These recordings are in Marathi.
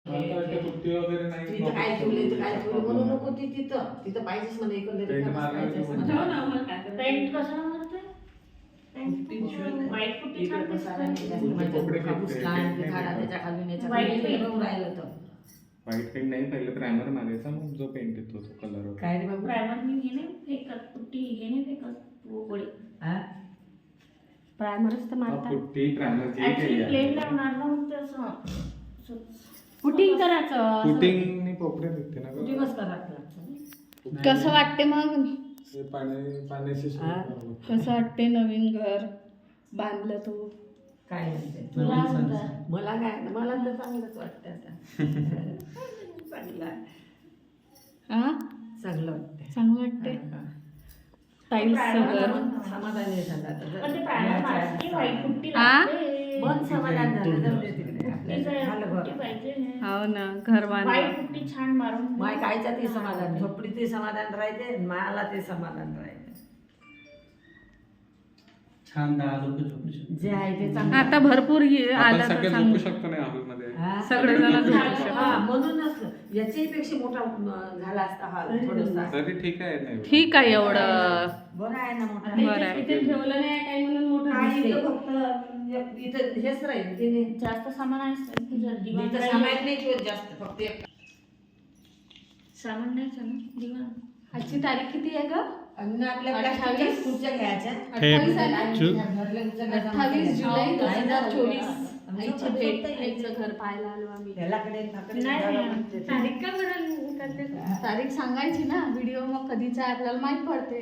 पुट्टी वगैरे नाही तिथं काय ठेवले तर काय ठेवले म्हणू नको. तिथं पाहिजेच मला एकंदरीत पेंट कशाला मारते? व्हाईट पुट्टी छान दिसते. त्याच्या खाली White paint. राहिलं तर व्हाईट पेंट नाही, पहिले प्रायमर मारायचा, मग जो पेंट येतो तो कलर. काय रे बाबा प्रायमर मी हे नाही फेकत, पुट्टी हे नाही फेकत गोळी. प्रायमरच तर मारतात. पुट्टी प्रायमर जी ऍक्च्युली केली प्लेन आहे. लावणार ना मग तसं पुटिंग करायचं. पुटिंगनी पोपडे दिसते ना गं. दिवस करावं लागतं. कसं वाटते मग? ते पाण्याशी कसं वाटते नवीन घर बांधलं तू? काय म्हणते तुला म्हणतात. मला काय मला तर चांगलंच वाटतं आता. चांगलं आहे. हा चांगलं वाटतं. चांगलं वाटते. टाईल्स सगळं समाधानी झालं आता. पण ते प्रायमर मारते व्हाईट पुट्टी हा? लागते. मन समाधान झालं. जाऊ दे तिकडे. पुट्टीचं झालं पुट्टी बरं. पाहिजे. हो ना घर व्हाईट बांधलं. पुट्टी छान मारून माय कायच्या ते समाधान झोपडी ते समाधान राहते मला ते समाधान राहते. छान 10 लोक झोपू शकतात. जे आहे ते चांगलं. आता भरपूर आपण आलं तर सगळे झोपू चांगलं. शकतो नाही हॉलमध्ये. हा? सगळेजण झोपू शकतात. हा, म्हणूनच याच्याही पेक्षा मोठा झाला असता हा थोडासा. तरी ठीक आहे नाही ठीक आहे एवढं. बरं आहे ना मोठा. बरं आहे. इथे ठेवलं नाही काही म्हणून मोठं काय दिसते. इथं फक्त इथं हेच राहील तिने जास्त सामान आहे दिवाण इथं सामान नाही ठेवत जास्त फक्त एक. सामान नाही ना दिवाण. आजची तारीख किती आहे ग? आणि आपल्याला 28 खुर्च्या घ्यायच्या 28 आहे ना? 28 जुलै आहे 2024. आईची आईची भेट आईचं घर पाहायला आलो आम्ही. त्यालाकडे नाही तारीख का बरं करते तू? तारीख सांगायची ना. व्हिडिओ मग कधीचा आहे आपल्याला माहित पडते.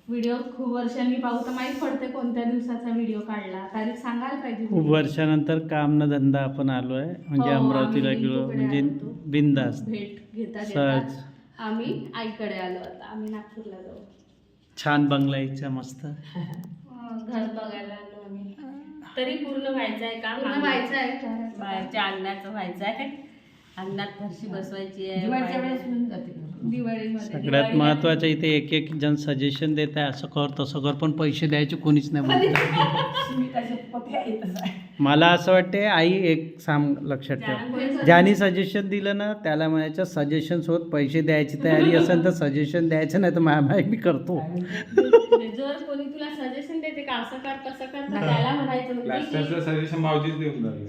व्हिडिओ खूप वर्षांनी पाहू तर माहित पडते कोणत्या दिवसाचा व्हिडिओ काढला. तारीख सांगायला पाहिजे. खूप वर्षानंतर काम न धंदा आपण आलो आहे म्हणजे हो, अमरावतीला आम्ही गेलो इकडे म्हणजे आलो होतो. बिंदास भेट घेता सहज. घेता आम्ही आईकडे आलो. आता आम्ही नागपूरला जाऊ. छान बंगला इच्छा मस्त. घर बघायला आलो आम्ही. तरी पूर्ण व्हायचं आहे काम. पूर्ण व्हायचं आहे. बाहेरच्या अंगणाचं व्हायचं आहे. अंगणात फरशी बसवायची आहे. दिवाळीच्या वेळेस होऊन जाते. दिवाळीमध्ये. सगळ्यात महत्वाचं इथे एक जण सजेशन देत आहे असं कर तसं कर पण पैसे द्यायचे कोणीच नाही म्हणत. मी कसे पत्या येतच आहे. मला असं वाटते आई एक लक्षात ठेव ज्याने सजेशन दिलं ना त्याला म्हणायचं सजेशन सोबत पैसे द्यायची तयारी असेल तर सजेशन द्यायचं नाही तर माय मी करतो. जर कोणी तुला सजेशन देते का असं कर तसं कर तर त्याला म्हणायचं प्लास्टरचं सजेशन भाऊजीच देऊन जाईल.